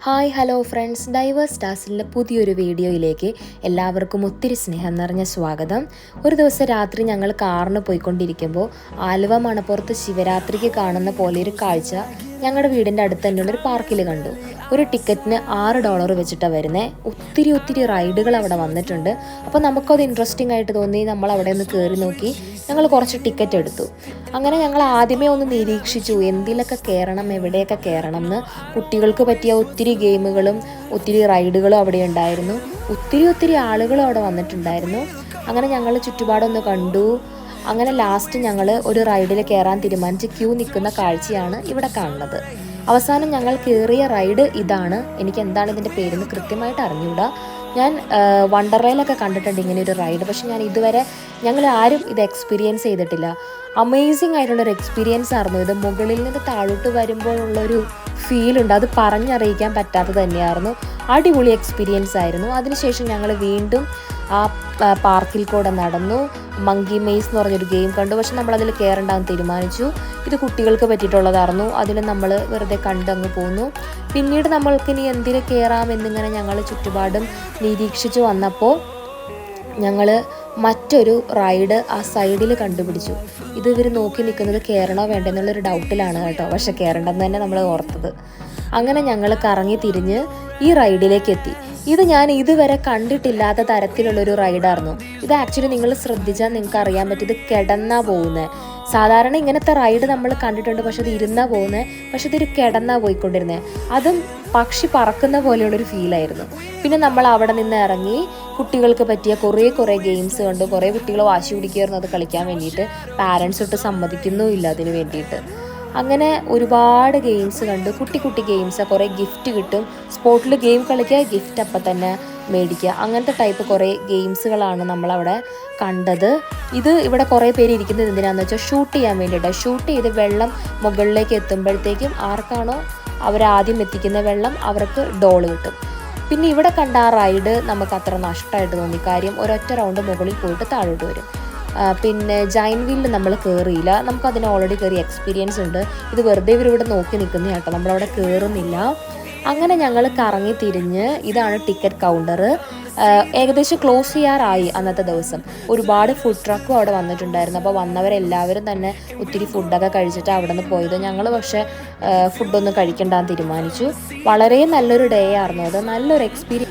Hi hello friends, diverse സ്റ്റാർസിലെ പുതിയൊരു വീഡിയോയിലേക്ക് എല്ലാവർക്കും ഒത്തിരി സ്നേഹം നിറഞ്ഞ സ്വാഗതം. ഒരു ദിവസം രാത്രി ഞങ്ങൾ കാറിന് പോയിക്കൊണ്ടിരിക്കുമ്പോൾ ആലുവ മണപ്പുറത്ത് ശിവരാത്രിക്ക് കാണുന്ന പോലെ ഒരു കാഴ്ച ഞങ്ങളുടെ വീടിൻ്റെ അടുത്ത് തന്നെയുള്ളൊരു പാർക്കിൽ കണ്ടു. ഒരു ടിക്കറ്റിന് $6 വെച്ചിട്ടാണ് വരുന്നത്. ഒത്തിരി റൈഡുകൾ അവിടെ വന്നിട്ടുണ്ട്. അപ്പോൾ നമുക്കത് ഇൻട്രസ്റ്റിംഗ് ആയിട്ട് തോന്നി. നമ്മൾ അവിടെ ഒന്ന് കയറി നോക്കി. ഞങ്ങൾ കുറച്ച് ടിക്കറ്റ് എടുത്തു. അങ്ങനെ ഞങ്ങൾ ആദ്യമേ ഒന്ന് നിരീക്ഷിച്ചു എന്തിലൊക്കെ കയറണം, എവിടെയൊക്കെ കയറണം എന്ന്. കുട്ടികൾക്ക് പറ്റിയ ഒത്തിരി ഗെയിമുകളും ഒത്തിരി റൈഡുകളും അവിടെ ഉണ്ടായിരുന്നു. ഒത്തിരി ആളുകളും അവിടെ വന്നിട്ടുണ്ടായിരുന്നു. അങ്ങനെ ഞങ്ങൾ ചുറ്റുപാടൊന്ന് കണ്ടു. അങ്ങനെ ലാസ്റ്റ് ഞങ്ങൾ ഒരു റൈഡിൽ കയറാൻ തീരുമാനിച്ച് ക്യൂ നിൽക്കുന്ന കാഴ്ചയാണ് ഇവിടെ കാണുന്നത്. അവസാനം ഞങ്ങൾ കയറിയ റൈഡ് ഇതാണ്. എനിക്ക് എന്താണ് ഇതിൻ്റെ പേരെന്ന് കൃത്യമായിട്ട് അറിഞ്ഞൂടാ. ഞാൻ വണ്ടർലയിലൊക്കെ കണ്ടിട്ടുണ്ട് ഇങ്ങനെ ഒരു റൈഡ്, പക്ഷെ ഞാൻ ഇതുവരെ ഞങ്ങൾ ആരും ഇത് എക്സ്പീരിയൻസ് ചെയ്തിട്ടില്ല. അമേസിങ് ആയിട്ടുള്ളൊരു എക്സ്പീരിയൻസ് ആയിരുന്നു ഇത്. മുകളിൽ നിന്ന് താഴോട്ട് വരുമ്പോഴുള്ളൊരു ഫീലുണ്ട്, അത് പറഞ്ഞറിയിക്കാൻ പറ്റാത്തത് തന്നെയായിരുന്നു. അടിപൊളി എക്സ്പീരിയൻസ് ആയിരുന്നു. അതിനുശേഷം ഞങ്ങൾ വീണ്ടും ആ പാർക്കിൽ കൂടെ നടന്നു. മങ്കി മെയ്സ് എന്ന് പറഞ്ഞൊരു ഗെയിം കണ്ടു, പക്ഷെ നമ്മളതിൽ കയറണ്ടാന്ന് തീരുമാനിച്ചു. ഇത് കുട്ടികൾക്ക് പറ്റിയിട്ടുള്ളതായിരുന്നു. അതിൽ നമ്മൾ വെറുതെ കണ്ടങ്ങ് പോന്നു. പിന്നീട് നമ്മൾക്കിനി എന്തിന് കയറാം എന്നിങ്ങനെ ഞങ്ങൾ ചുറ്റുപാടും നിരീക്ഷിച്ച് വന്നപ്പോൾ ഞങ്ങൾ മറ്റൊരു റൈഡ് ആ സൈഡിൽ കണ്ടുപിടിച്ചു. ഇത് ഇവർ നോക്കി നിൽക്കുന്നത് കയറണോ വേണ്ട എന്നുള്ളൊരു ഡൗട്ടിലാണ് കേട്ടോ, പക്ഷെ കയറണ്ടെന്ന് തന്നെ നമ്മൾ ഓർത്തത്. അങ്ങനെ ഞങ്ങൾ കറങ്ങി തിരിഞ്ഞ് ഈ റൈഡിലേക്ക് എത്തി. ഇത് ഞാൻ ഇതുവരെ കണ്ടിട്ടില്ലാത്ത തരത്തിലുള്ളൊരു റൈഡായിരുന്നു. ഇത് ആക്ച്വലി നിങ്ങൾ ശ്രദ്ധിച്ചാൽ നിങ്ങൾക്ക് അറിയാൻ പറ്റും, ഇത് കിടന്നാ പോകുന്നത്. സാധാരണ ഇങ്ങനത്തെ റൈഡ് നമ്മൾ കണ്ടിട്ടുണ്ട്, പക്ഷെ ഇത് ഇരുന്നാ പോകുന്നത്. പക്ഷെ ഇതൊരു കിടന്നാ പോയിക്കൊണ്ടിരുന്നത്. അതും പക്ഷി പറക്കുന്ന പോലെയുള്ളൊരു ഫീലായിരുന്നു. പിന്നെ നമ്മൾ അവിടെ നിന്ന് ഇറങ്ങി കുട്ടികൾക്ക് പറ്റിയ കുറേ ഗെയിംസ് കണ്ടു. കുറേ കുട്ടികൾ വാശി പിടിക്കുമായിരുന്നു അത് കളിക്കാൻ വേണ്ടിയിട്ട്. പാരൻസ് ഒട്ട് സമ്മതിക്കുന്നുമില്ല അതിന് വേണ്ടിയിട്ട്. അങ്ങനെ ഒരുപാട് ഗെയിംസ് കണ്ടു. കുട്ടി ഗെയിംസ്. കുറേ ഗിഫ്റ്റ് കിട്ടും. സ്പോട്ടിൽ ഗെയിം കളിക്കുക, ഗിഫ്റ്റ് അപ്പം തന്നെ മേടിക്കുക. അങ്ങനത്തെ ടൈപ്പ് കുറേ ഗെയിംസുകളാണ് നമ്മളവിടെ കണ്ടത്. ഇത് ഇവിടെ കുറേ പേര് ഇരിക്കുന്നത് എന്തിനാണെന്ന് വെച്ചാൽ ഷൂട്ട് ചെയ്യാൻ വേണ്ടിയിട്ടാണ്. ഷൂട്ട് ചെയ്ത് വെള്ളം മുകളിലേക്ക് എത്തുമ്പോഴത്തേക്കും ആർക്കാണോ അവരാദ്യം എത്തിക്കുന്ന വെള്ളം അവർക്ക് ഡോള് കിട്ടും. പിന്നെ ഇവിടെ കണ്ട ആ റൈഡ് നമുക്ക് അത്ര നഷ്ടമായിട്ട് തോന്നി. കാര്യം ഒരൊറ്റ റൗണ്ട് മുകളിൽ പോയിട്ട് താഴോട്ട് വരും. പിന്നെ ജൈൻ വീലിൽ നമ്മൾ കയറിയില്ല. നമുക്കതിന് ഓൾറെഡി കയറി എക്സ്പീരിയൻസ് ഉണ്ട്. ഇത് വെറുതെ ഇവരിവിടെ നോക്കി നിൽക്കുന്ന കേട്ടോ, നമ്മളവിടെ കയറുന്നില്ല. അങ്ങനെ ഞങ്ങൾ കറങ്ങി തിരിഞ്ഞ് ഇതാണ് ടിക്കറ്റ് കൗണ്ടർ. ഏകദേശം ക്ലോസ് ചെയ്യാറായി അന്നത്തെ ദിവസം. ഒരുപാട് ഫുഡ് ട്രക്കും അവിടെ വന്നിട്ടുണ്ടായിരുന്നു. അപ്പോൾ വന്നവരെല്ലാവരും തന്നെ ഒത്തിരി ഫുഡൊക്കെ കഴിച്ചിട്ട് അവിടെ നിന്ന് പോയത്. ഞങ്ങൾ പക്ഷേ ഫുഡൊന്നും കഴിക്കണ്ടെന്ന് തീരുമാനിച്ചു. വളരെ നല്ലൊരു ഡേ ആയിരുന്നു അത്. നല്ലൊരു എക്സ്പീരിയൻസ്.